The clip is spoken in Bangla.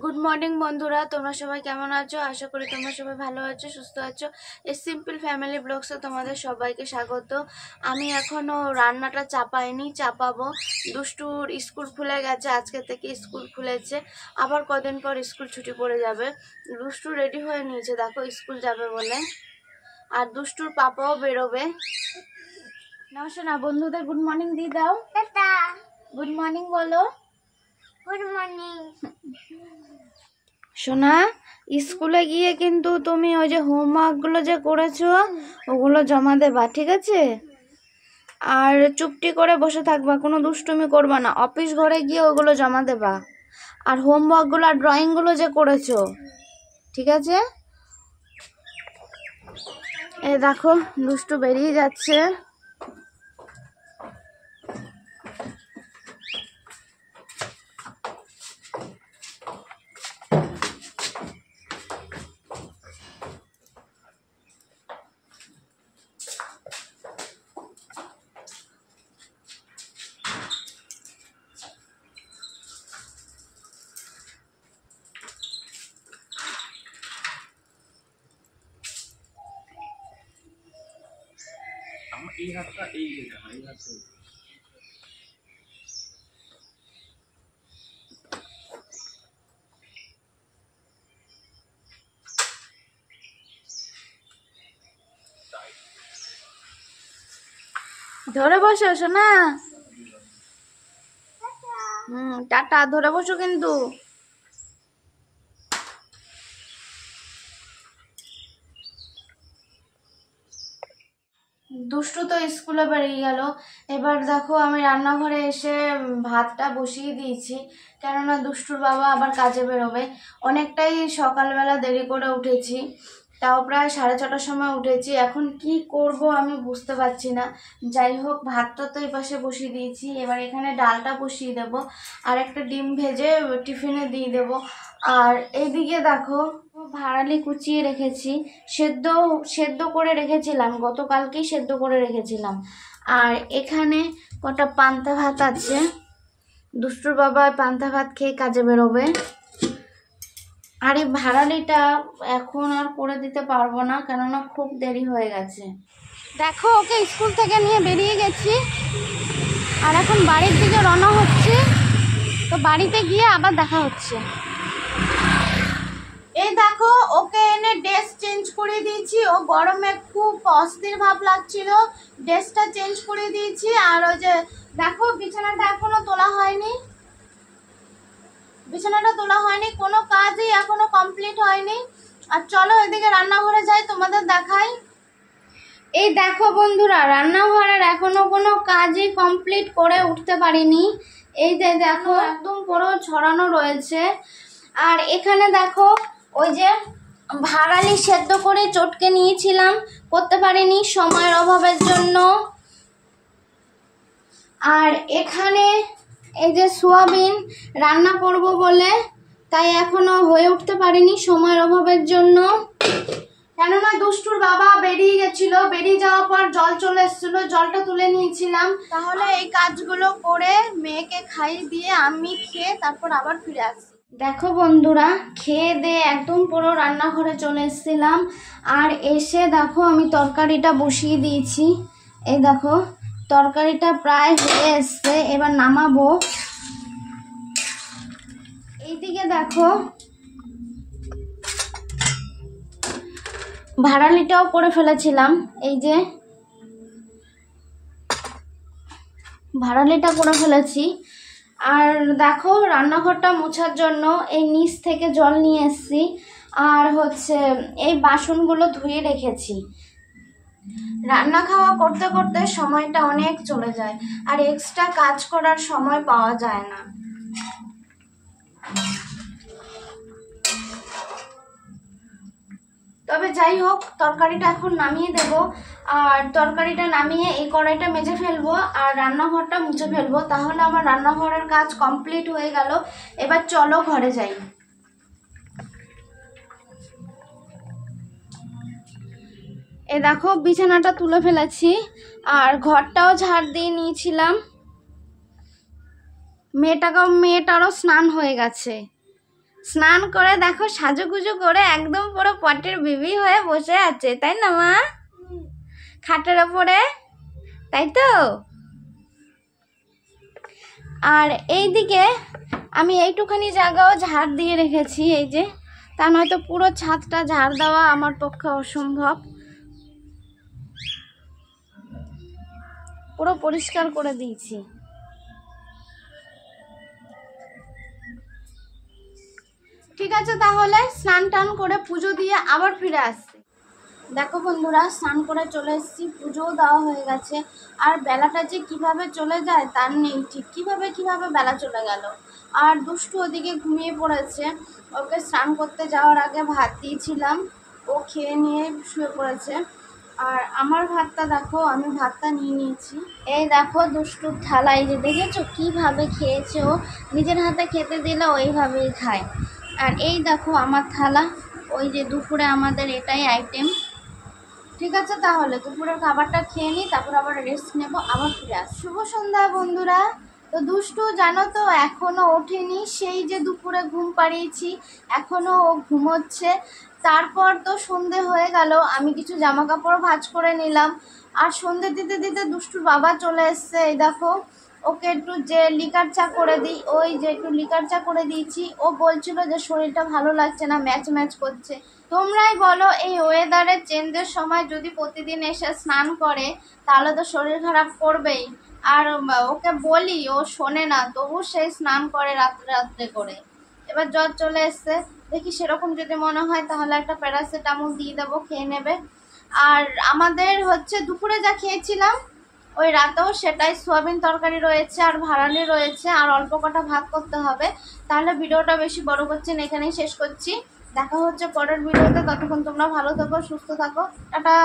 গুড মর্নিং বন্ধুরা, তোমরা সবাই কেমন আছো? আশা করি তোমরা সবাই ভালো আছো, সুস্থ আছো। এই সিম্পল ফ্যামিলি ব্লগসে তোমাদের সবাইকে স্বাগত। আমি এখনো রান্নাটা চাপাইনি, চাপাবো। দুষ্টুর স্কুল খুলে গেছে, আজকে থেকে স্কুল খুলেছে। আবার কদিন পর স্কুল ছুটি পড়ে যাবে। দুষ্টু রেডি হয়ে নিয়েছে, দেখো স্কুল যাবে বলে। আর দুষ্টুর পাপাও বেরোবে। নমস্কার না বন্ধুদের গুড মর্নিং দিয়ে দাও। গুড মর্নিং বলো। গুড মর্নিং সোনা। স্কুলে গিয়ে কিন্তু তুমি ওই যে হোমওয়ার্কগুলো যে করেছো ওগুলো জমা দেবা, ঠিক আছে? আর চুপটি করে বসে থাকবা, কোনো দুষ্টুমি করবা না। অফিস ঘরে গিয়ে ওগুলো জমা দেবা। আর হোমওয়ার্কগুলো আর ড্রয়িংগুলো যে করেছো, ঠিক আছে? এই দেখো দুষ্টু বেরিয়ে যাচ্ছে। এই হাতটা এই জায়গা, এই হাতটা ধরে বসো সোনা। টাটা, ধরে বসো কিন্তু। দুষ্টু তো স্কুলে বেরিয়ে গেল। এবার দেখো আমি রান্নাঘরে এসে ভাতটা বসিয়ে দিয়েছি, কেননা দুষ্টুর বাবা আবার কাজে বেরোবে। অনেকটাই সকালবেলা দেরি করে উঠেছি, তাও প্রায় 6:30টার সময় উঠেছি। এখন কি করব আমি বুঝতে পারছি না। যাই হোক, ভাতটা তো এই পাশে বসিয়ে দিয়েছি, এবার এখানে ডালটা বসিয়ে দেব, আর একটা ডিম ভেজে টিফিনে দিয়ে দেব। আর এইদিকে দেখো ভাড়ালি কুচিয়ে রেখেছি, সেদ্ধ সেদ্ধ করে রেখেছিলাম, গতকালকেই সেদ্ধ করে রেখেছিলাম। আর এখানে কটা পান্তা ভাত আছে, দুষ্টুর বাবা পান্তা ভাত খেয়ে কাজে বেরোবে। আর এই ভাড়ালিটা এখন আর করে দিতে পারবো না, কেননা খুব দেরি হয়ে গেছে। দেখো ওকে স্কুল থেকে নিয়ে বেরিয়ে গেছি, আর এখন বাড়ির দিকে রওনা হচ্ছে। তো বাড়িতে গিয়ে আবার দেখা হচ্ছে। এই দেখো ওকে এনে ড্রেস চেঞ্জ করে দিয়েছি। ও গরমে খুব অস্থির ভাব লাগছিল, ড্রেসটা চেঞ্জ করে দিয়েছি। আর ওই যে দেখো বিছানাটা এখনো তোলা হয়নি, কোনো কাজই এখনো কমপ্লিট হয়নি। আর চলো এদিকে রান্নাঘরে যাই, তোমাদের দেখাই। এই দেখো বন্ধুরা, রান্নাঘরের এখনো কোনো কাজই কমপ্লিট করে উঠতে পারিনি। এই যে দেখো একদম পুরো ছড়ানো রয়েছে। আর এখানে দেখো ওই যে ভাড়ালি সেদ্ধ করে চটকে নিয়েছিলাম, করতে পারিনি সময়ের অভাবের জন্য। আর এখানে এই যে সোয়াবিন রান্না করব বলে, তাই এখনো হয়ে উঠতে পারিনি সময়ের অভাবের জন্য। কেননা দুষ্টুর বাবা বেরিয়ে গেছিল, বেরিয়ে যাওয়ার পর জল চলে এসেছিল, জলটা তুলে নিয়েছিলাম। তাহলে এই কাজগুলো করে মেয়েকে খাইয়ে দিয়ে আমি খেয়ে তারপর আবার ফিরে আসি। দেখো বন্ধুরা, খেয়ে দিয়ে একদম পুরো রান্নাঘরে চলে এসেছিলাম। আর এসে দেখো আমি তরকারিটা বসিয়ে দিয়েছি। এই দেখো তরকারিটা প্রায় হয়ে এসছে, এবার নামাবো। এইদিকে দেখো ভাড়ালিটাও করে ফেলেছিলাম, এই যে ভাড়ালিটা করে ফেলেছি। আর দেখো রান্নাঘরটা মোছার জন্য এই নিচ থেকে জল নিয়ে এসেছি। আর হচ্ছে এই বাসনগুলো ধুয়ে রেখেছি। রান্না খাওয়া করতে করতে সময়টা অনেক চলে যায়, আর এক্সট্রা কাজ করার সময় পাওয়া যায় না। তবে যাই হোক, তরকারিটা এখন নামিয়ে দেব। আর তরকারিটা নামিয়ে এই কড়াইটা মেজে ফেলবো আর রান্নাঘরটা মুছে ফেলবো, তাহলে আমার রান্নাঘরের কাজ কমপ্লিট হয়ে গেল। এবার চলো ঘরে যাই। এই দেখো বিছানাটা তুলে ফেলেছি, আর ঘরটাও ঝাড় দিয়ে নিয়েছিলাম। মেয়েটারও স্নান হয়ে গেছে। স্নান করে দেখো সাজুগুজু করে একদম পুরো পটের বিবি হয়ে বসে আছে, তাই না মা? খাটের ওপরে, তাই তো? আর এইদিকে আমি এইটুখানি জায়গাও ঝাড় দিয়ে রেখেছি, এই যে, তা নয়তো পুরো ছাদটা ঝাড় দেওয়া আমার পক্ষে অসম্ভব। পুরো পরিষ্কার করে দিয়েছি। ঠিক আছে, তাহলে স্নান টান করে পুজো দিয়ে আবার ফিরে আসছি। দেখো বন্ধুরা, স্নান করে চলে এসেছি, পুজোও দেওয়া হয়ে গেছে। আর বেলাটা যে কিভাবে চলে যায় তার নেই ঠিক, কিভাবে বেলা চলে গেল। আর দুষ্টু ওদিকে ঘুমিয়ে পড়েছে, ওকে স্নান করতে যাওয়ার আগে ভাত দিয়েছিলাম, ও খেয়ে নিয়ে শুয়ে পড়েছে। আর আমার ভাতটা দেখো, আমি ভাতটা নিয়ে নিয়েছি। এই দেখো দুষ্টুর থালা, এই যে দেখেছো কিভাবে খেয়েছে, ও নিজের হাতে খেতে দিলে ওইভাবেই খায়। আর এই দেখো আমার থালা, ওই যে দুপুরে আমাদের এটাই আইটেম। ঠিক আছে, তাহলে দুপুরের খাবারটা খেয়ে নিই, তারপর আবার রেস্ট নেব, আবার ফিরে আস। শুভ সন্ধ্যা বন্ধুরা। তো দুষ্টু জানো তো এখনো ওঠেনি, সেই যে দুপুরে ঘুম পাড়িয়েছি এখনো ও ঘুমোচ্ছে। তারপর তো সন্ধে হয়ে গেল, আমি কিছু জামা কাপড় ভাঁজ করে নিলাম। আর সন্ধে দিতে দিতে দুষ্টুর বাবা চলে এসছে। এই দেখো, ওকে একটু যে লিকার চা করে দিই, ওই যে একটু লিকার চা করে দিয়েছি। ও বলছিল যে শরীরটা ভালো লাগছে না, ম্যাচ করছে। তোমরাই বলো, এই ওয়েদারের চেঞ্জের সময় যদি প্রতিদিন এসে স্নান করে তাহলে তো শরীর খারাপ করবেই। আর ওকে বলি, ও শোনে না, তবু সেই স্নান করে রাত্রে করে। এবার জ্বর চলে এসছে, দেখি সেরকম যদি মনে হয় তাহলে একটা প্যারাসিটামল দিয়ে দেবো, খেয়ে নেবে। আর আমাদের হচ্ছে দুপুরে যা খেয়েছিলাম ওই রাতেও সেটাই, সোয়াবিন তরকারি রয়েছে আর ভাড়ালি রয়েছে, আর অল্প কটা ভাত করতে হবে। তাহলে ভিডিওটা বেশি বড় করছি না, এখানেই শেষ করছি। দেখা হচ্ছে পরের ভিডিওতে, ততক্ষণ তোমরা ভালো থাকো, সুস্থ থাকো, টাটা।